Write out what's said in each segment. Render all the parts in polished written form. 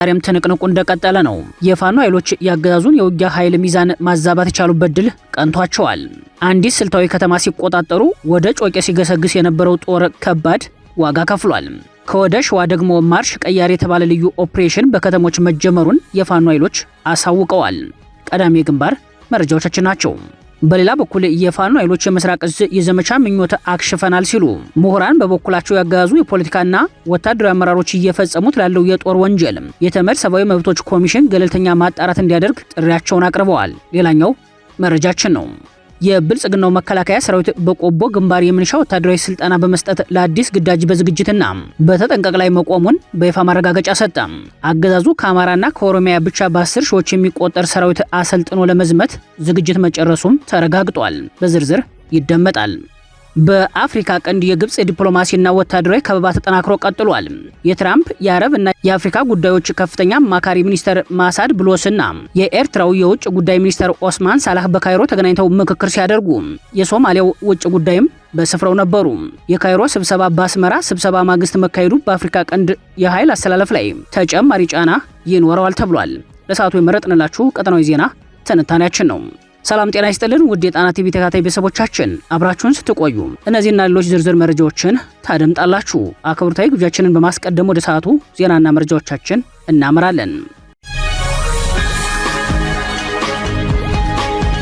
ዛሬም ትንቅንቁ እንደቀጠለ ነው። የፋኖ ኃይሎች ያገዛዙን የውጊያ ኃይል ሚዛን ማዛባት የቻሉበት ድል ቀንቷቸዋል። አንዲት ስልታዊ ከተማ ሲቆጣጠሩ ወደ ጮቄ ሲገሰግስ የነበረው ጦር ከባድ ዋጋ ከፍሏል። ከወደ ሸዋ ደግሞ ማርሽ ቀያሪ የተባለ ልዩ ኦፕሬሽን በከተሞች መጀመሩን የፋኖ ኃይሎች አሳውቀዋል። ቀዳሚ ግንባር መረጃዎቻችን ናቸው። በሌላ በኩል የፋኖ ኃይሎች የምስራቅ እዝ የዘመቻ ምኞት አክሽፈናል ሲሉ ምሁራን በበኩላቸው ያገዛዙ የፖለቲካና ወታደራዊ አመራሮች እየፈጸሙት ላለው የጦር ወንጀል የተመድ ሰብአዊ መብቶች ኮሚሽን ገለልተኛ ማጣራት እንዲያደርግ ጥሪያቸውን አቅርበዋል። ሌላኛው መረጃችን ነው። የብልጽግናው መከላከያ ሰራዊት በቆቦ ግንባር የምንሻ ወታደራዊ ስልጠና በመስጠት ለአዲስ ግዳጅ በዝግጅትና በተጠንቀቅ ላይ መቆሙን በይፋ ማረጋገጫ ሰጠ። አገዛዙ ከአማራና ከኦሮሚያ ብቻ በ10 ሺዎች የሚቆጠር ሰራዊት አሰልጥኖ ለመዝመት ዝግጅት መጨረሱም ተረጋግጧል። በዝርዝር ይደመጣል። በአፍሪካ ቀንድ የግብጽ ዲፕሎማሲና ወታደራዊ ከበባ ተጠናክሮ ቀጥሏል። የትራምፕ የአረብ እና የአፍሪካ ጉዳዮች ከፍተኛ አማካሪ ሚኒስተር ማሳድ ብሎስና የኤርትራው የውጭ ጉዳይ ሚኒስተር ኦስማን ሳላህ በካይሮ ተገናኝተው ምክክር ሲያደርጉ የሶማሊያው ውጭ ጉዳይም በስፍራው ነበሩ። የካይሮ ስብሰባ በአስመራ ስብሰባ ማግስት መካሄዱ በአፍሪካ ቀንድ የኃይል አስተላለፍ ላይ ተጨማሪ ጫና ይኖረዋል ተብሏል። ለሰዓቱ የመረጥንላችሁ ቀጠናዊ ዜና ትንታኔያችን ነው። ሰላም ጤና ይስጥልን ውድ የጣና ቲቪ ተከታታይ ቤተሰቦቻችን አብራችሁን ስትቆዩ እነዚህና ሌሎች ዝርዝር መረጃዎችን ታደምጣላችሁ። አክብሮታዊ ግብዣችንን በማስቀደም ወደ ሰዓቱ ዜናና መረጃዎቻችን እናመራለን።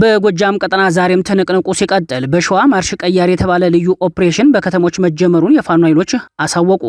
በጎጃም ቀጠና ዛሬም ትንቅንቁ ሲቀጥል በሸዋ ማርሽ ቀያሪ የተባለ ልዩ ኦፕሬሽን በከተሞች መጀመሩን የፋኖ ኃይሎች አሳወቁ።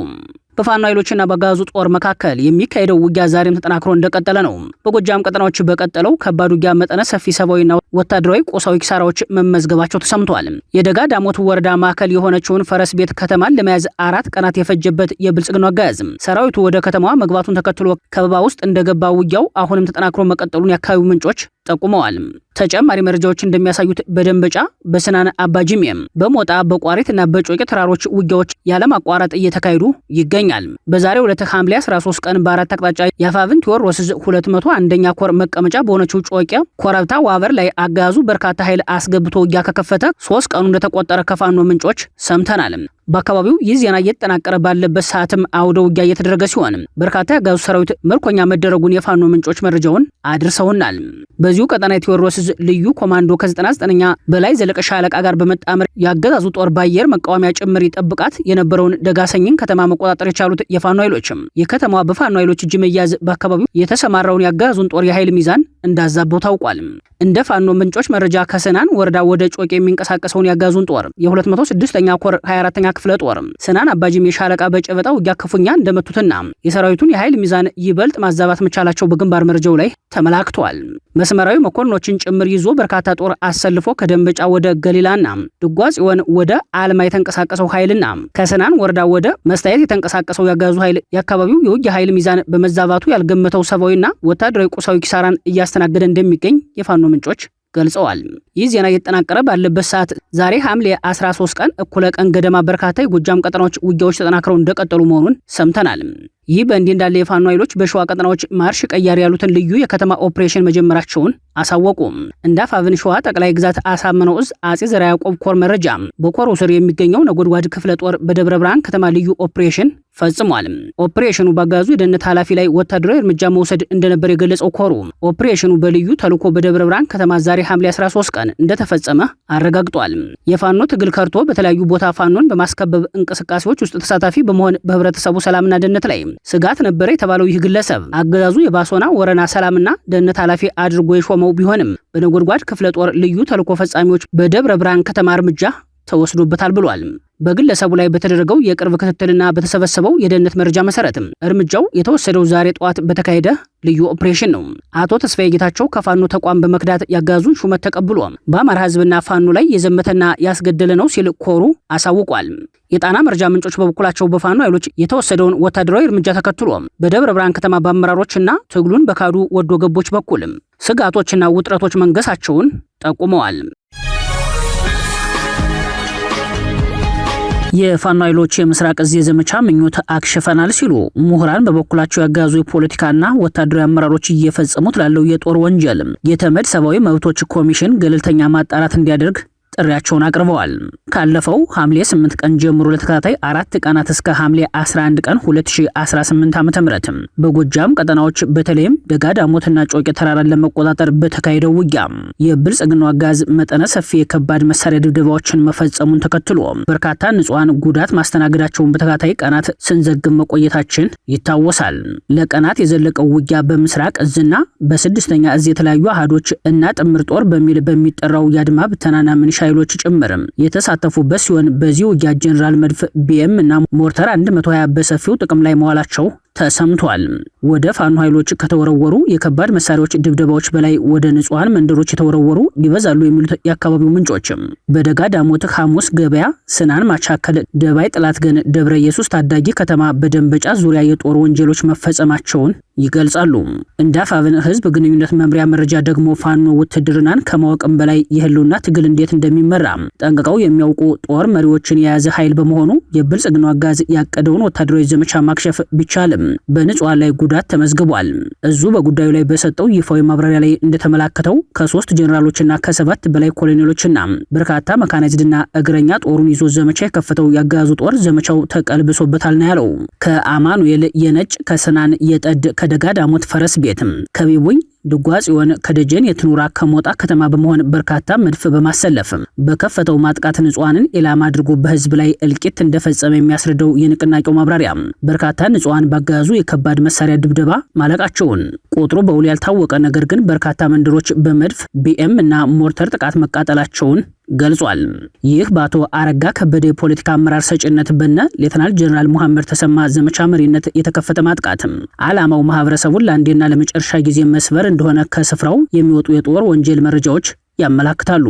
በፋኖ ኃይሎችና በአገዛዙ ጦር መካከል የሚካሄደው ውጊያ ዛሬም ተጠናክሮ እንደቀጠለ ነው። በጎጃም ቀጠናዎች በቀጠለው ከባድ ውጊያ መጠነ ሰፊ ሰብአዊና ወታደራዊ ቁሳዊ ኪሳራዎች መመዝገባቸው ተሰምቷል። የደጋ ዳሞት ወረዳ ማዕከል የሆነችውን ፈረስ ቤት ከተማን ለመያዝ 4 ቀናት የፈጀበት የብልጽግናው አገዛዝ ሰራዊቱ ወደ ከተማዋ መግባቱን ተከትሎ ከበባ ውስጥ እንደገባ ውጊያው አሁንም ተጠናክሮ መቀጠሉን የአካባቢው ምንጮች ጠቁመዋል። ተጨማሪ መረጃዎች እንደሚያሳዩት በደንበጫ፣ በስናን አባጂሜም፣ በሞጣ፣ በቋሪትና በጮቄ ተራሮች ውጊያዎች ያለማቋረጥ እየተካሄዱ ይገኛል። በዛሬው ዕለት ሐምሌ 13 ቀን በአራት አቅጣጫ የአፋብን ቴዎድሮስ 201ኛ ኮር መቀመጫ በሆነችው ጮቄ ኮረብታ ዋበር ላይ አገዛዙ በርካታ ኃይል አስገብቶ ውጊያ ከከፈተ 3 ቀኑ እንደተቆጠረ ከፋኖ ምንጮች ሰምተናል። በአካባቢው ይህ ዜና እየተጠናቀረ ባለበት ሰዓትም አውደ ውጊያ እየተደረገ ሲሆን በርካታ የአገዛዙ ሰራዊት ምርኮኛ መደረጉን የፋኖ ምንጮች መረጃውን አድርሰውናል። በዚሁ ቀጠና የቴዎድሮስ ልዩ ኮማንዶ ከ99ኛ በላይ ዘለቀ ሻለቃ ጋር በመጣመር የአገዛዙ ጦር ባየር መቃወሚያ ጭምር ይጠብቃት የነበረውን ደጋሰኝን ከተማ መቆጣጠር የቻሉት የፋኖ ኃይሎችም የከተማዋ በፋኖ ኃይሎች እጅ መያዝ በአካባቢው የተሰማራውን የአገዛዙን ጦር የኃይል ሚዛን እንዳዛበው ታውቋል። እንደ ፋኖ ምንጮች መረጃ ከስናን ወረዳ ወደ ጮቄ የሚንቀሳቀሰውን የአገዛዙን ጦር የ206ኛ ኮር 24ኛ ክፍለ ጦር ስናን አባጂሜ ሻለቃ በጨበጣ ውጊያ ክፉኛ እንደመቱትና የሰራዊቱን የኃይል ሚዛን ይበልጥ ማዛባት መቻላቸው በግንባር መረጃው ላይ ተመላክቷል። መስመራዊ መኮንኖችን ጭምር ይዞ በርካታ ጦር አሰልፎ ከደንበጫ ወደ ገሊላና ድጓ ጽዮን ወደ አልማ የተንቀሳቀሰው ኃይልና ከስናን ወረዳ ወደ መስታየት የተንቀሳቀሰው ያገዛዙ ኃይል የአካባቢው የውጊያ ኃይል ሚዛን በመዛባቱ ያልገመተው ሰብአዊና ወታደራዊ ቁሳዊ ኪሳራን እያስተናገደ እንደሚገኝ የፋኖ ምንጮች ገልጸዋል። ይህ ዜና እየተጠናቀረ ባለበት ሰዓት ዛሬ ሐምሌ 13 ቀን እኩለ ቀን ገደማ በርካታ የጎጃም ቀጠናዎች ውጊያዎች ተጠናክረው እንደቀጠሉ መሆኑን ሰምተናል። ይህ በእንዲህ እንዳለ የፋኖ ኃይሎች በሸዋ ቀጠናዎች ማርሽ ቀያሪ ያሉትን ልዩ የከተማ ኦፕሬሽን መጀመራቸውን አሳወቁ። እንደ አፋብን ሸዋ ጠቅላይ ግዛት አሳምነው እዝ አጼ ዘርዓ ያዕቆብ ኮር መረጃ በኮሩ ስር የሚገኘው ነጎድጓድ ክፍለ ጦር በደብረ ብርሃን ከተማ ልዩ ኦፕሬሽን ፈጽሟል። ኦፕሬሽኑ በአገዛዙ የደህንነት ኃላፊ ላይ ወታደራዊ እርምጃ መውሰድ እንደነበር የገለጸው ኮሩ ኦፕሬሽኑ በልዩ ተልዕኮ በደብረ ብርሃን ከተማ ዛሬ ሐምሌ 13 ቀን እንደተፈጸመ አረጋግጧል። የፋኖ ትግል ከርቶ በተለያዩ ቦታ ፋኖን በማስከበብ እንቅስቃሴዎች ውስጥ ተሳታፊ በመሆን በህብረተሰቡ ሰላምና ደህንነት ላይ ስጋት ነበር የተባለው ይህ ግለሰብ አገዛዙ የባሶና ወረና ሰላምና ደህንነት ኃላፊ አድርጎ የሾመው ቢሆንም በነጎድጓድ ክፍለ ጦር ልዩ ተልዕኮ ፈጻሚዎች በደብረ ብርሃን ከተማ እርምጃ ተወስዶበታል ብሏል። በግለሰቡ ላይ በተደረገው የቅርብ ክትትልና በተሰበሰበው የደህንነት መረጃ መሰረትም እርምጃው የተወሰደው ዛሬ ጠዋት በተካሄደ ልዩ ኦፕሬሽን ነው። አቶ ተስፋዬ ጌታቸው ከፋኖ ተቋም በመክዳት ያጋዙን ሹመት ተቀብሎ በአማራ ህዝብና ፋኖ ላይ የዘመተና ያስገደለ ነው ሲል ኮሩ አሳውቋል። የጣና መረጃ ምንጮች በበኩላቸው በፋኖ ኃይሎች የተወሰደውን ወታደራዊ እርምጃ ተከትሎ በደብረ ብርሃን ከተማ በአመራሮችና ትግሉን በካዱ ወዶ ገቦች በኩል ስጋቶችና ውጥረቶች መንገሳቸውን ጠቁመዋል። የፋኖ ኃይሎች የምስራቅ እዝ የዘመቻ ምኞት አክሽፈናል ሲሉ ምሁራን በበኩላቸው ያገዛዙ የፖለቲካና ወታደራዊ አመራሮች እየፈጸሙት ላለው የጦር ወንጀል የተመድ ሰብአዊ መብቶች ኮሚሽን ገለልተኛ ማጣራት እንዲያደርግ ጥሪያቸውን አቅርበዋል። ካለፈው ሐምሌ 8 ቀን ጀምሮ ለተከታታይ 4 ቀናት እስከ ሐምሌ 11 ቀን 2018 ዓ.ም በጎጃም ቀጠናዎች በተለይም ደጋዳሞትና ጮቄ ተራራን ለመቆጣጠር በተካሄደው ውጊያ የብልጽግናው አጋዝ መጠነ ሰፊ የከባድ መሳሪያ ድብደባዎችን መፈጸሙን ተከትሎ በርካታ ንጹሃን ጉዳት ማስተናገዳቸውን በተከታታይ ቀናት ስንዘግብ መቆየታችን ይታወሳል። ለቀናት የዘለቀው ውጊያ በምስራቅ እዝና በስድስተኛ እዝ የተለያዩ አሃዶች እና ጥምር ጦር በሚል በሚጠራው የአድማ ብተናና ሚሊሻ ኃይሎች ጭምርም የተሳተፉበት ሲሆን በዚህ ውጊያ ጀነራል መድፍ ቢኤም እና ሞርተር 120 በሰፊው ጥቅም ላይ መዋላቸው ተሰምቷል። ወደ ፋኖ ኃይሎች ከተወረወሩ የከባድ መሳሪያዎች ድብደባዎች በላይ ወደ ንጹሃን መንደሮች የተወረወሩ ይበዛሉ የሚሉት የአካባቢው ምንጮችም በደጋ ዳሞት፣ ሐሙስ ገበያ፣ ስናን ማቻከል፣ ደባይ ጥላት ገን፣ ደብረ ኢየሱስ ታዳጊ ከተማ በደንበጫ ዙሪያ የጦር ወንጀሎች መፈጸማቸውን ይገልጻሉ። እንደ አፋብን ህዝብ ግንኙነት መምሪያ መረጃ ደግሞ ፋኖ ውትድርናን ከማወቅም በላይ የህልውና ትግል እንዴት እንደሚመራ ጠንቅቀው የሚያውቁ ጦር መሪዎችን የያዘ ኃይል በመሆኑ የብልጽግናው አጋዝ ያቀደውን ወታደራዊ ዘመቻ ማክሸፍ ቢቻልም በንጹሃን ላይ ጉዳት ተመዝግቧል። እዙ በጉዳዩ ላይ በሰጠው ይፋዊ ማብራሪያ ላይ እንደተመላከተው ከ3 ጀነራሎችና ከ7 በላይ ኮሎኔሎችና በርካታ መካናይዝድና እግረኛ ጦሩን ይዞ ዘመቻ የከፈተው ያጋዙ ጦር ዘመቻው ተቀልብሶበታል ነው ያለው። ከአማኑኤል የነጭ፣ ከስናን የጠድ፣ ከደጋ ዳሞት ፈረስ ቤትም፣ ከቢቡኝ ድጓ ጽዮን፣ ከደጀን የትኑራ፣ ከሞጣ ከተማ በመሆን በርካታ መድፍ በማሰለፍ በከፈተው ማጥቃት ንጹሃንን ኢላማ አድርጎ በህዝብ ላይ እልቂት እንደፈጸመ የሚያስረዳው የንቅናቄው ማብራሪያ በርካታ ንጹሃን ባጋዙ የከባድ መሳሪያ ድብደባ ማለቃቸውን ቁጥሩ በውል ያልታወቀ ነገር ግን በርካታ መንደሮች በመድፍ ቢኤም እና ሞርተር ጥቃት መቃጠላቸውን ገልጿል። ይህ በአቶ አረጋ ከበደ የፖለቲካ አመራር ሰጭነት በነ ሌተናል ጀነራል መሐመድ ተሰማ ዘመቻ መሪነት የተከፈተ ማጥቃትም ዓላማው ማህበረሰቡን ለአንዴና ለመጨረሻ ጊዜ መስበር እንደሆነ ከስፍራው የሚወጡ የጦር ወንጀል መረጃዎች ያመላክታሉ።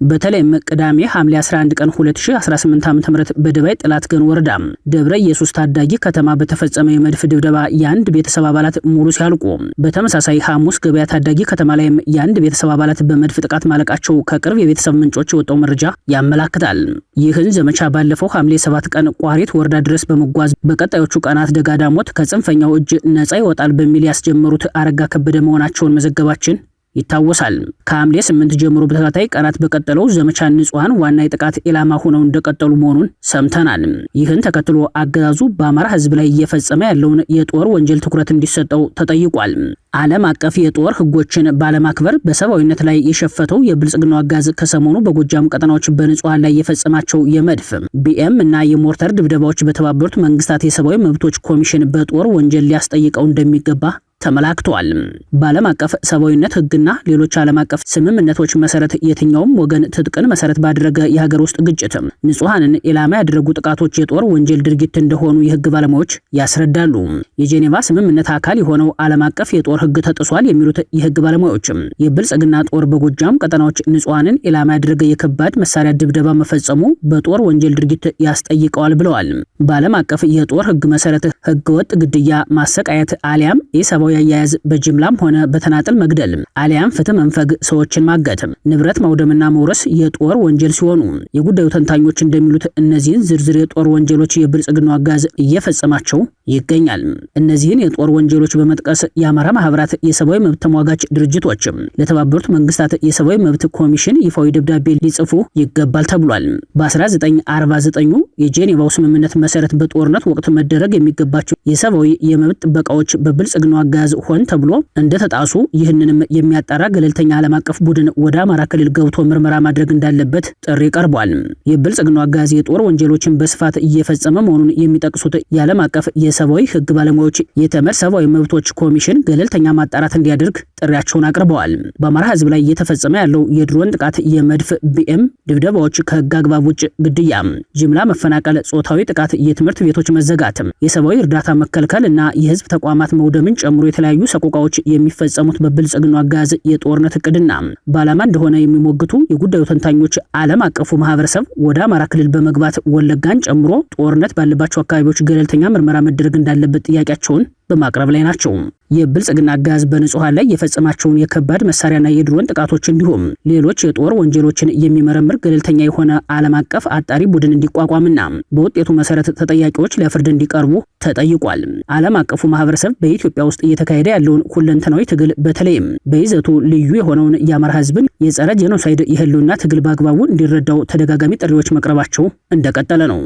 በተለይም ቅዳሜ ሐምሌ 11 ቀን 2018 ዓ.ም በደባይ ጥላት ገን ወረዳ ደብረ ኢየሱስ ታዳጊ ከተማ በተፈጸመ የመድፍ ድብደባ የአንድ ቤተሰብ አባላት ሙሉ ሲያልቁ፣ በተመሳሳይ ሐሙስ ገበያ ታዳጊ ከተማ ላይም የአንድ ቤተሰብ አባላት በመድፍ ጥቃት ማለቃቸው ከቅርብ የቤተሰብ ምንጮች የወጣው መረጃ ያመላክታል። ይህን ዘመቻ ባለፈው ሐምሌ 7 ቀን ቋሪት ወረዳ ድረስ በመጓዝ በቀጣዮቹ ቀናት ደጋዳሞት ከጽንፈኛው እጅ ነጻ ይወጣል በሚል ያስጀመሩት አረጋ ከበደ መሆናቸውን መዘገባችን ይታወሳል። ከሐምሌ 8 ጀምሮ በተከታታይ ቀናት በቀጠለው ዘመቻ ንጹሃን ዋና የጥቃት ኢላማ ሆነው እንደቀጠሉ መሆኑን ሰምተናል። ይህን ተከትሎ አገዛዙ በአማራ ህዝብ ላይ እየፈጸመ ያለውን የጦር ወንጀል ትኩረት እንዲሰጠው ተጠይቋል። ዓለም አቀፍ የጦር ህጎችን ባለማክበር በሰብአዊነት ላይ የሸፈተው የብልጽግናው አጋዝ ከሰሞኑ በጎጃም ቀጠናዎች በንጹሃን ላይ የፈጸማቸው የመድፍ ቢኤም እና የሞርተር ድብደባዎች በተባበሩት መንግስታት የሰብአዊ መብቶች ኮሚሽን በጦር ወንጀል ሊያስጠይቀው እንደሚገባ ተመላክቷል። በዓለም አቀፍ ሰብአዊነት ህግና ሌሎች ዓለም አቀፍ ስምምነቶች መሰረት የትኛውም ወገን ትጥቅን መሰረት ባደረገ የሀገር ውስጥ ግጭት ንጹሃንን ኢላማ ያደረጉ ጥቃቶች የጦር ወንጀል ድርጊት እንደሆኑ የህግ ባለሙያዎች ያስረዳሉ። የጄኔቫ ስምምነት አካል የሆነው ዓለም አቀፍ የጦር ህግ ተጥሷል የሚሉት የህግ ባለሙያዎችም የብልጽግና ጦር በጎጃም ቀጠናዎች ንጹሃንን ኢላማ ያደረገ የከባድ መሳሪያ ድብደባ መፈጸሙ በጦር ወንጀል ድርጊት ያስጠይቀዋል ብለዋል። በዓለም አቀፍ የጦር ህግ መሰረት ህገወጥ ግድያ፣ ማሰቃየት አሊያም ኢሰብአዊ አያያዝ፣ በጅምላም ሆነ በተናጠል መግደል አሊያም ፍትህ መንፈግ፣ ሰዎችን ማገት፣ ንብረት ማውደምና መውረስ የጦር ወንጀል ሲሆኑ የጉዳዩ ተንታኞች እንደሚሉት እነዚህን ዝርዝር የጦር ወንጀሎች የብልጽግናው አጋዝ እየፈጸማቸው ይገኛል። እነዚህን የጦር ወንጀሎች በመጥቀስ የአማራ ማህበራት፣ የሰብአዊ መብት ተሟጋች ድርጅቶች ለተባበሩት መንግስታት የሰብአዊ መብት ኮሚሽን ይፋዊ ደብዳቤ ሊጽፉ ይገባል ተብሏል። በ1949 የጄኔቫው ስምምነት መሰረት በጦርነት ወቅት መደረግ የሚገባቸው የሰብአዊ የመብት ጥበቃዎች በብልጽግናው አጋዝ ሆን ተብሎ እንደተጣሱ ይህንንም የሚያጣራ ገለልተኛ ዓለም አቀፍ ቡድን ወደ አማራ ክልል ገብቶ ምርመራ ማድረግ እንዳለበት ጥሪ ቀርቧል። የብልጽግናው አጋዝ የጦር ወንጀሎችን በስፋት እየፈጸመ መሆኑን የሚጠቅሱት የዓለም አቀፍ የሰብአዊ ህግ ባለሙያዎች የተመድ ሰብአዊ መብቶች ኮሚሽን ገለልተኛ ማጣራት እንዲያደርግ ጥሪያቸውን አቅርበዋል። በአማራ ህዝብ ላይ እየተፈጸመ ያለው የድሮን ጥቃት፣ የመድፍ ቢኤም ድብደባዎች፣ ከህግ አግባብ ውጭ ግድያ፣ ጅምላ መፈናቀል፣ ጾታዊ ጥቃት፣ የትምህርት ቤቶች መዘጋት፣ የሰብአዊ እርዳታ መከልከል እና የህዝብ ተቋማት መውደምን ጨምሮ የተለያዩ ሰቆቃዎች የሚፈጸሙት በብልጽግናው አጋዝ የጦርነት እቅድና በዓላማ እንደሆነ የሚሞግቱ የጉዳዩ ተንታኞች ዓለም አቀፉ ማህበረሰብ ወደ አማራ ክልል በመግባት ወለጋን ጨምሮ ጦርነት ባለባቸው አካባቢዎች ገለልተኛ ምርመራ መደረግ እንዳለበት ጥያቄያቸውን በማቅረብ ላይ ናቸው። የብልጽግና አገዛዝ በንጹሃን ላይ የፈጸማቸውን የከባድ መሳሪያና የድሮን ጥቃቶች እንዲሁም ሌሎች የጦር ወንጀሎችን የሚመረምር ገለልተኛ የሆነ ዓለም አቀፍ አጣሪ ቡድን እንዲቋቋምና በውጤቱ መሰረት ተጠያቂዎች ለፍርድ እንዲቀርቡ ተጠይቋል። ዓለም አቀፉ ማህበረሰብ በኢትዮጵያ ውስጥ እየተካሄደ ያለውን ሁለንተናዊ ትግል በተለይም በይዘቱ ልዩ የሆነውን የአማራ ህዝብን የጸረ ጄኖሳይድ የህልውና ትግል በአግባቡ እንዲረዳው ተደጋጋሚ ጥሪዎች መቅረባቸው እንደቀጠለ ነው።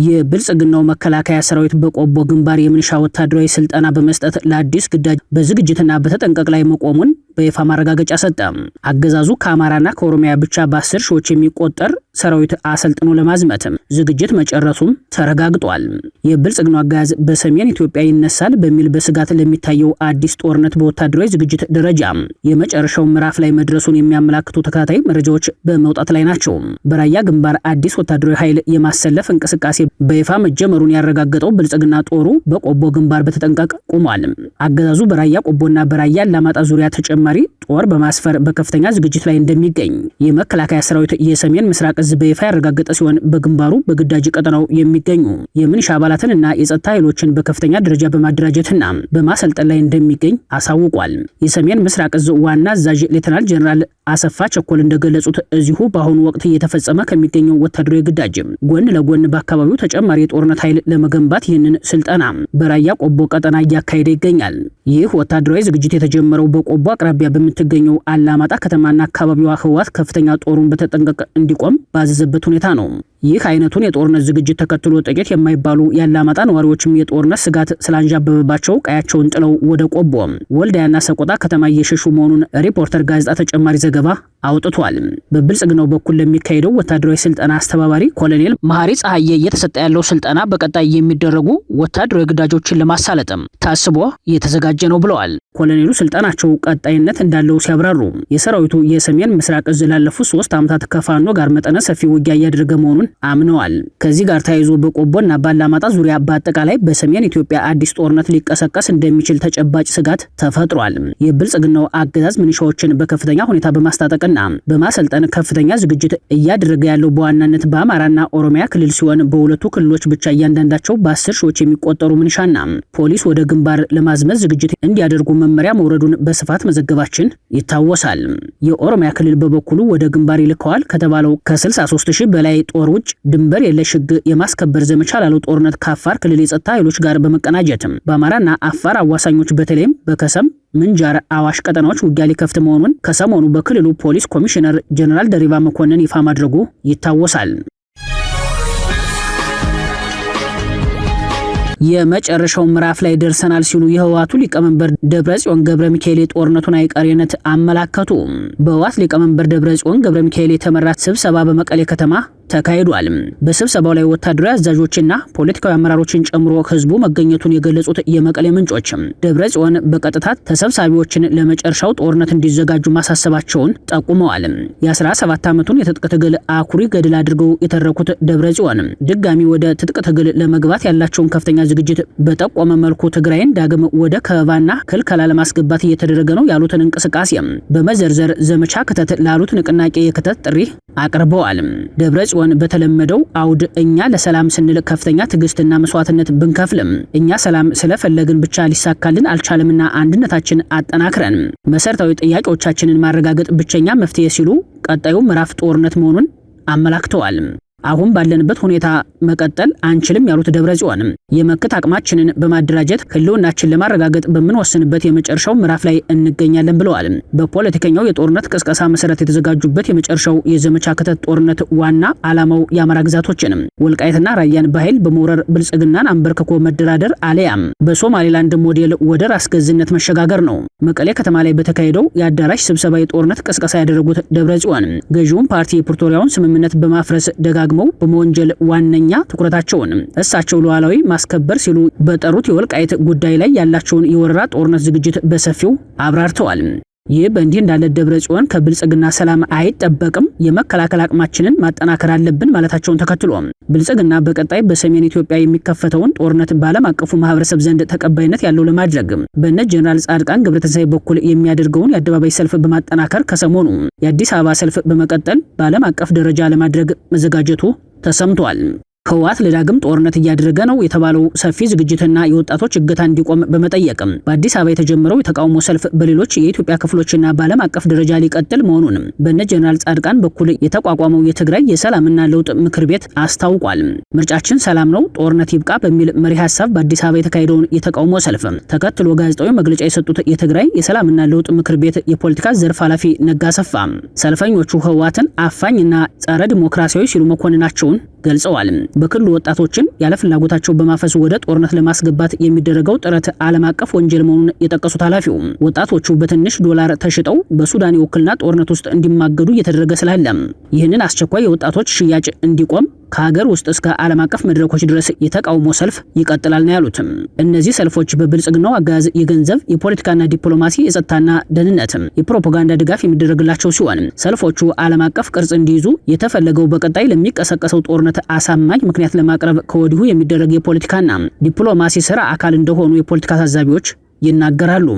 የብልጽግናው መከላከያ ሰራዊት በቆቦ ግንባር የምንሻ ወታደራዊ ስልጠና በመስጠት ለአዲስ ግዳጅ በዝግጅትና በተጠንቀቅ ላይ መቆሙን በይፋ ማረጋገጫ ሰጠ። አገዛዙ ከአማራና ከኦሮሚያ ብቻ በ10 ሺዎች የሚቆጠር ሰራዊት አሰልጥኖ ለማዝመት ዝግጅት መጨረሱም ተረጋግጧል። የብልጽግናው አገዛዝ በሰሜን ኢትዮጵያ ይነሳል በሚል በስጋት ለሚታየው አዲስ ጦርነት በወታደራዊ ዝግጅት ደረጃ የመጨረሻው ምዕራፍ ላይ መድረሱን የሚያመላክቱ ተከታታይ መረጃዎች በመውጣት ላይ ናቸው። በራያ ግንባር አዲስ ወታደራዊ ኃይል የማሰለፍ እንቅስቃሴ በይፋ መጀመሩን ያረጋገጠው ብልጽግና ጦሩ በቆቦ ግንባር በተጠንቀቅ ቆሟል። አገዛዙ በራያ ቆቦና በራያ አላማጣ ዙሪያ ተጨማሪ ጦር በማስፈር በከፍተኛ ዝግጅት ላይ እንደሚገኝ የመከላከያ ሰራዊት የሰሜን ምስራቅ እዝ በይፋ ያረጋገጠ ሲሆን በግንባሩ በግዳጅ ቀጠናው የሚገኙ የምንሻ አባላትንና የጸጥታ ኃይሎችን በከፍተኛ ደረጃ በማደራጀትና በማሰልጠን ላይ እንደሚገኝ አሳውቋል። የሰሜን ምስራቅ እዝ ዋና አዛዥ ሌተናል ጀነራል አሰፋ ቸኮል እንደገለጹት እዚሁ በአሁኑ ወቅት እየተፈጸመ ከሚገኘው ወታደራዊ ግዳጅ ጎን ለጎን በአካባቢው ተጨማሪ የጦርነት ኃይል ለመገንባት ይህንን ስልጠና በራያ ቆቦ ቀጠና እያካሄደ ይገኛል። ይህ ወታደራዊ ዝግጅት የተጀመረው በቆቦ አቅራቢያ በምትገኘው አላማጣ ከተማና አካባቢዋ ህወሓት ከፍተኛ ጦሩን በተጠንቀቅ እንዲቆም ባዘዘበት ሁኔታ ነው። ይህ አይነቱን የጦርነት ዝግጅት ተከትሎ ጥቂት የማይባሉ የአላማጣ ነዋሪዎችም የጦርነት ስጋት ስላንዣበበባቸው ቀያቸውን ጥለው ወደ ቆቦ፣ ወልዳያና ሰቆጣ ከተማ እየሸሹ መሆኑን ሪፖርተር ጋዜጣ ተጨማሪ ዘገባ አውጥቷል። በብልጽግናው በኩል ለሚካሄደው ወታደራዊ ስልጠና አስተባባሪ ኮሎኔል መሐሪ ፀሐዬ እየተሰጠ ያለው ስልጠና በቀጣይ የሚደረጉ ወታደራዊ ግዳጆችን ለማሳለጥም ታስቦ እየተዘጋጀ ነው ብለዋል። ኮሎኔሉ ስልጠናቸው ቀጣይነት እንዳለው ሲያብራሩ የሰራዊቱ የሰሜን ምስራቅ እዝ ላለፉት 3 ዓመታት ከፋኖ ጋር መጠነ ሰፊ ውጊያ እያደረገ መሆኑን አምነዋል። ከዚህ ጋር ተያይዞ በቆቦና ባላማጣ ዙሪያ በአጠቃላይ በሰሜን ኢትዮጵያ አዲስ ጦርነት ሊቀሰቀስ እንደሚችል ተጨባጭ ስጋት ተፈጥሯል። የብልጽግናው አገዛዝ ሚኒሻዎችን በከፍተኛ ሁኔታ በማስታጠቅና በማሰልጠን ከፍተኛ ዝግጅት እያደረገ ያለው በዋናነት በአማራና ኦሮሚያ ክልል ሲሆን በሁለቱ ክልሎች ብቻ እያንዳንዳቸው በ10 ሺዎች የሚቆጠሩ ሚኒሻና ፖሊስ ወደ ግንባር ለማዝመት ዝግጅት እንዲያደርጉ መመሪያ መውረዱን በስፋት መዘገባችን ይታወሳል። የኦሮሚያ ክልል በበኩሉ ወደ ግንባር ይልከዋል ከተባለው ከ63000 በላይ ጦር ውጭ ድንበር የለሽ ሕግ የማስከበር ዘመቻ ላለው ጦርነት ከአፋር ክልል የጸጥታ ኃይሎች ጋር በመቀናጀትም በአማራና አፋር አዋሳኞች በተለይም በከሰም ምንጃር አዋሽ ቀጠናዎች ውጊያ ሊከፍት መሆኑን ከሰሞኑ በክልሉ ፖሊስ ኮሚሽነር ጀነራል ደሪባ መኮንን ይፋ ማድረጉ ይታወሳል። የመጨረሻው ምዕራፍ ላይ ደርሰናል ሲሉ የህወሓቱ ሊቀመንበር ደብረጽዮን ገብረ ሚካኤል የጦርነቱን አይቀሬነት አመላከቱ። በህወሓት ሊቀመንበር ደብረጽዮን ገብረ ሚካኤል የተመራ ስብሰባ በመቀሌ ከተማ ተካሂዷል። በስብሰባው ላይ ወታደራዊ አዛዦችና ፖለቲካዊ አመራሮችን ጨምሮ ህዝቡ መገኘቱን የገለጹት የመቀሌ ምንጮች ደብረጽዮን በቀጥታ ተሰብሳቢዎችን ለመጨረሻው ጦርነት እንዲዘጋጁ ማሳሰባቸውን ጠቁመዋል። የ17 ዓመቱን የትጥቅ ትግል አኩሪ ገድል አድርገው የተረኩት ደብረጽዮን ድጋሚ ወደ ትጥቅ ትግል ለመግባት ያላቸውን ከፍተኛ ዝግጅት በጠቆመ መልኩ ትግራይን ዳግም ወደ ከበባና ክልከላ ለማስገባት እየተደረገ ነው ያሉትን እንቅስቃሴ በመዘርዘር ዘመቻ ክተት ላሉት ንቅናቄ የክተት ጥሪ አቅርበዋል። ደብረጽዮን በተለመደው አውድ እኛ ለሰላም ስንል ከፍተኛ ትዕግስትና መስዋዕትነት ብንከፍልም እኛ ሰላም ስለፈለግን ብቻ ሊሳካልን አልቻለምና አንድነታችን አጠናክረን መሰረታዊ ጥያቄዎቻችንን ማረጋገጥ ብቸኛ መፍትሄ ሲሉ ቀጣዩ ምዕራፍ ጦርነት መሆኑን አመላክተዋል። አሁን ባለንበት ሁኔታ መቀጠል አንችልም ያሉት ደብረጽዮን የመክት አቅማችንን በማደራጀት ህልውናችን ለማረጋገጥ በምንወስንበት የመጨረሻው ምዕራፍ ላይ እንገኛለን ብለዋል። በፖለቲከኛው የጦርነት ቅስቀሳ መሰረት የተዘጋጁበት የመጨረሻው የዘመቻ ክተት ጦርነት ዋና ዓላማው የአማራ ግዛቶችን ወልቃይትና ራያን በኃይል በመውረር ብልጽግናን አንበርክኮ መደራደር አለያም በሶማሌላንድ ሞዴል ወደ ራስ ገዝነት መሸጋገር ነው። መቀሌ ከተማ ላይ በተካሄደው የአዳራሽ ስብሰባ የጦርነት ቅስቀሳ ያደረጉት ደብረጽዮን ገዢውን ፓርቲ የፕሪቶሪያውን ስምምነት በማፍረስ ደጋግመው በመወንጀል ዋነኛ ትኩረታቸውን እሳቸው ሉዓላዊ ማስከበር ሲሉ በጠሩት የወልቃይት ጉዳይ ላይ ያላቸውን የወረራ ጦርነት ዝግጅት በሰፊው አብራርተዋል። ይህ በእንዲህ እንዳለ ደብረጽዮን ከብልጽግና ሰላም አይጠበቅም፣ የመከላከል አቅማችንን ማጠናከር አለብን ማለታቸውን ተከትሎ ብልጽግና በቀጣይ በሰሜን ኢትዮጵያ የሚከፈተውን ጦርነት በዓለም አቀፉ ማህበረሰብ ዘንድ ተቀባይነት ያለው ለማድረግ በእነ ጀነራል ጻድቃን ገብረትንሳኤ በኩል የሚያደርገውን የአደባባይ ሰልፍ በማጠናከር ከሰሞኑ የአዲስ አበባ ሰልፍ በመቀጠል በዓለም አቀፍ ደረጃ ለማድረግ መዘጋጀቱ ተሰምቷል። ህወሓት ለዳግም ጦርነት እያደረገ ነው የተባለው ሰፊ ዝግጅትና የወጣቶች እገታ እንዲቆም በመጠየቅም በአዲስ አበባ የተጀመረው የተቃውሞ ሰልፍ በሌሎች የኢትዮጵያ ክፍሎችና በዓለም አቀፍ ደረጃ ሊቀጥል መሆኑን በእነ ጀነራል ጻድቃን በኩል የተቋቋመው የትግራይ የሰላምና ለውጥ ምክር ቤት አስታውቋል። ምርጫችን ሰላም ነው፣ ጦርነት ይብቃ በሚል መሪ ሐሳብ በአዲስ አበባ የተካሄደውን የተቃውሞ ሰልፍ ተከትሎ ጋዜጣዊ መግለጫ የሰጡት የትግራይ የሰላምና ለውጥ ምክር ቤት የፖለቲካ ዘርፍ ኃላፊ ነጋ ሰፋ ሰልፈኞቹ ህወሓትን አፋኝና ጸረ ዲሞክራሲያዊ ሲሉ መኮንናቸውን ገልጸዋል። በክልሉ ወጣቶችን ያለ ፍላጎታቸው በማፈስ ወደ ጦርነት ለማስገባት የሚደረገው ጥረት ዓለም አቀፍ ወንጀል መሆኑን የጠቀሱት ኃላፊው ወጣቶቹ በትንሽ ዶላር ተሽጠው በሱዳን የውክልና ጦርነት ውስጥ እንዲማገዱ እየተደረገ ስላለ ይህንን አስቸኳይ የወጣቶች ሽያጭ እንዲቆም ከሀገር ውስጥ እስከ ዓለም አቀፍ መድረኮች ድረስ የተቃውሞ ሰልፍ ይቀጥላል ነው ያሉት። እነዚህ ሰልፎች በብልጽግናው አጋዝ የገንዘብ የፖለቲካና ዲፕሎማሲ የጸጥታና ደህንነት የፕሮፓጋንዳ ድጋፍ የሚደረግላቸው ሲሆን ሰልፎቹ ዓለም አቀፍ ቅርጽ እንዲይዙ የተፈለገው በቀጣይ ለሚቀሰቀሰው ጦርነት አሳማኝ ምክንያት ለማቅረብ ከወዲሁ የሚደረግ የፖለቲካና ዲፕሎማሲ ስራ አካል እንደሆኑ የፖለቲካ ታዛቢዎች ይናገራሉ።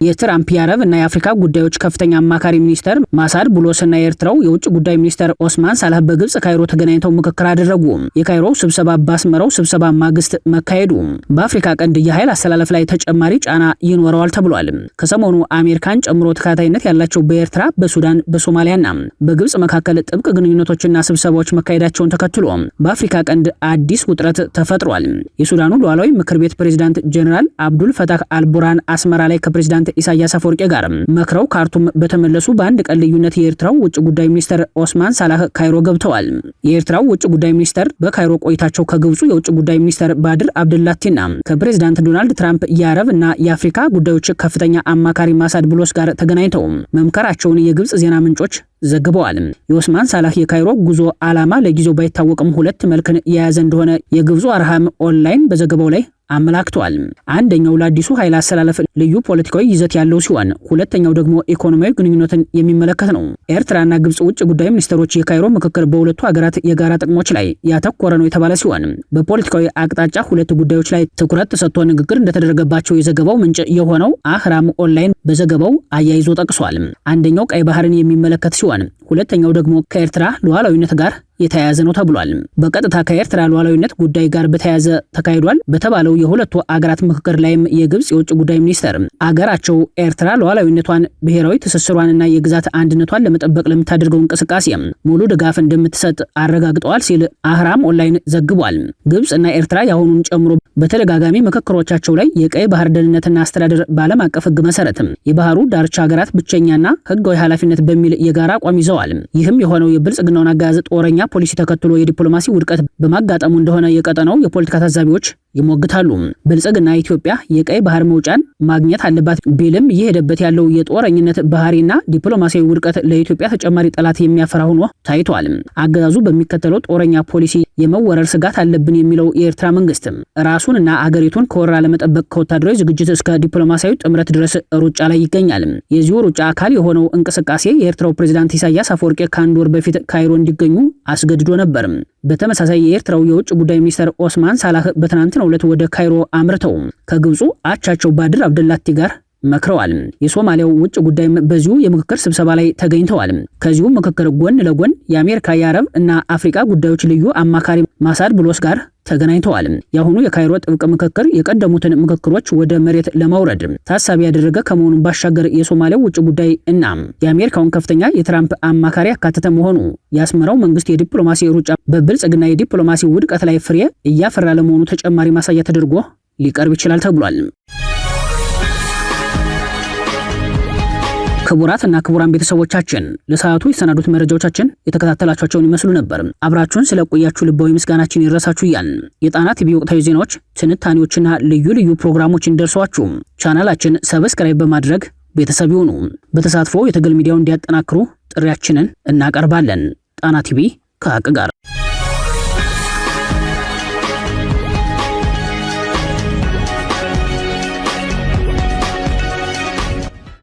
የትራምፕ የአረብ እና የአፍሪካ ጉዳዮች ከፍተኛ አማካሪ ሚኒስተር ማሳድ ቡሎስና የኤርትራው የውጭ ጉዳይ ሚኒስተር ኦስማን ሳላህ በግብጽ ካይሮ ተገናኝተው ምክክር አደረጉ። የካይሮው ስብሰባ በአስመራው ስብሰባ ማግስት መካሄዱ በአፍሪካ ቀንድ የኃይል አስተላለፍ ላይ ተጨማሪ ጫና ይኖረዋል ተብሏል። ከሰሞኑ አሜሪካን ጨምሮ ተከታታይነት ያላቸው በኤርትራ፣ በሱዳን፣ በሶማሊያና በግብጽ መካከል ጥብቅ ግንኙነቶችና ስብሰባዎች መካሄዳቸውን ተከትሎ በአፍሪካ ቀንድ አዲስ ውጥረት ተፈጥሯል። የሱዳኑ ሉዓላዊ ምክር ቤት ፕሬዝዳንት ጀነራል አብዱል ፈታህ አልቡርሃን አስመራ ላይ ከፕሬዝዳንት ኢሳያስ አፈወርቂ ጋር መክረው ካርቱም በተመለሱ በአንድ ቀን ልዩነት የኤርትራው ውጭ ጉዳይ ሚኒስተር ኦስማን ሳላህ ካይሮ ገብተዋል። የኤርትራው ውጭ ጉዳይ ሚኒስተር በካይሮ ቆይታቸው ከግብጹ የውጭ ጉዳይ ሚኒስተር ባድር አብደላቲና ከፕሬዝዳንት ዶናልድ ትራምፕ የአረብ እና የአፍሪካ ጉዳዮች ከፍተኛ አማካሪ ማሳድ ቡሎስ ጋር ተገናኝተው መምከራቸውን የግብጽ ዜና ምንጮች ዘግበዋል። የኦስማን ሳላህ የካይሮ ጉዞ ዓላማ ለጊዜው ባይታወቅም ሁለት መልክን የያዘ እንደሆነ የግብጹ አርሃም ኦንላይን በዘገባው ላይ አመላክቷል። አንደኛው ለአዲሱ ኃይል አሰላለፍ ልዩ ፖለቲካዊ ይዘት ያለው ሲሆን ሁለተኛው ደግሞ ኢኮኖሚያዊ ግንኙነትን የሚመለከት ነው። ኤርትራና ግብጽ ውጭ ጉዳይ ሚኒስትሮች የካይሮ ምክክር በሁለቱ ሀገራት የጋራ ጥቅሞች ላይ ያተኮረ ነው የተባለ ሲሆን በፖለቲካዊ አቅጣጫ ሁለት ጉዳዮች ላይ ትኩረት ተሰጥቶ ንግግር እንደተደረገባቸው የዘገባው ምንጭ የሆነው አህራም ኦንላይን በዘገባው አያይዞ ጠቅሷል። አንደኛው ቀይ ባህርን የሚመለከት ሲሆን ሁለተኛው ደግሞ ከኤርትራ ሉዓላዊነት ጋር የተያያዘ ነው ተብሏል። በቀጥታ ከኤርትራ ሉዓላዊነት ጉዳይ ጋር በተያያዘ ተካሂዷል በተባለው የሁለቱ አገራት ምክክር ላይም የግብጽ የውጭ ጉዳይ ሚኒስተር አገራቸው ኤርትራ ሉዓላዊነቷን፣ ብሔራዊ ትስስሯንና የግዛት አንድነቷን ለመጠበቅ ለምታደርገው እንቅስቃሴ ሙሉ ድጋፍ እንደምትሰጥ አረጋግጠዋል ሲል አህራም ኦንላይን ዘግቧል። ግብጽና ኤርትራ የአሁኑን ጨምሮ በተደጋጋሚ ምክክሮቻቸው ላይ የቀይ ባህር ደህንነትና አስተዳደር በዓለም አቀፍ ሕግ መሰረት የባህሩ ዳርቻ ሀገራት ብቸኛና ሕጋዊ ኃላፊነት በሚል የጋራ አቋም ይዘዋል። ይህም የሆነው የብልጽግናውን አገዛዝ ጦረኛ ፖሊሲ ተከትሎ የዲፕሎማሲ ውድቀት በማጋጠሙ እንደሆነ የቀጠናው የፖለቲካ ታዛቢዎች ይሞግታሉ። ብልጽግና ኢትዮጵያ የቀይ ባህር መውጫን ማግኘት አለባት ቢልም እየሄደበት ያለው የጦረኝነት ባህሪና ዲፕሎማሲያዊ ውድቀት ለኢትዮጵያ ተጨማሪ ጠላት የሚያፈራ ሆኖ ታይቷል። አገዛዙ በሚከተለው ጦረኛ ፖሊሲ የመወረር ስጋት አለብን የሚለው የኤርትራ መንግስት ራሱንና አገሪቱን ከወረራ ለመጠበቅ ከወታደራዊ ዝግጅት እስከ ዲፕሎማሲያዊ ጥምረት ድረስ ሩጫ ላይ ይገኛል። የዚሁ ሩጫ አካል የሆነው እንቅስቃሴ የኤርትራው ፕሬዝዳንት ኢሳያስ አፈወርቂ ከአንድ ወር በፊት ካይሮ እንዲገኙ አስገድዶ ነበር። በተመሳሳይ የኤርትራው የውጭ ጉዳይ ሚኒስተር ኦስማን ሳላህ በትናንትናው ዕለት ወደ ካይሮ አምርተው ከግብጹ አቻቸው ባድር አብደላቲ ጋር መክረዋል። የሶማሊያው ውጭ ጉዳይ በዚሁ የምክክር ስብሰባ ላይ ተገኝተዋል። ከዚሁ ምክክር ጎን ለጎን የአሜሪካ የአረብ እና አፍሪካ ጉዳዮች ልዩ አማካሪ ማሳድ ቡሎስ ጋር ተገናኝተዋል። የአሁኑ የካይሮ ጥብቅ ምክክር የቀደሙትን ምክክሮች ወደ መሬት ለማውረድ ታሳቢ ያደረገ ከመሆኑ ባሻገር የሶማሊያው ውጭ ጉዳይ እና የአሜሪካውን ከፍተኛ የትራምፕ አማካሪ ያካተተ መሆኑ የአስመራው መንግስት የዲፕሎማሲ ሩጫ በብልጽግና የዲፕሎማሲ ውድቀት ላይ ፍሬ እያፈራ ለመሆኑ ተጨማሪ ማሳያ ተደርጎ ሊቀርብ ይችላል ተብሏል። ክቡራትና ክቡራን ቤተሰቦቻችን ለሰዓቱ የሰናዱት መረጃዎቻችን የተከታተላችኋቸውን ይመስሉ ነበር። አብራችሁን ስለቆያችሁ ልባዊ ምስጋናችን ይድረሳችሁ እያልን የጣና ቲቪ ወቅታዊ ዜናዎች፣ ትንታኔዎችና ልዩ ልዩ ፕሮግራሞች እንዲደርሷችሁ ቻናላችን ሰብስክራይብ በማድረግ ቤተሰብ ይሁኑ። በተሳትፎ የትግል ሚዲያውን እንዲያጠናክሩ ጥሪያችንን እናቀርባለን። ጣና ቲቪ ከሀቅ ጋር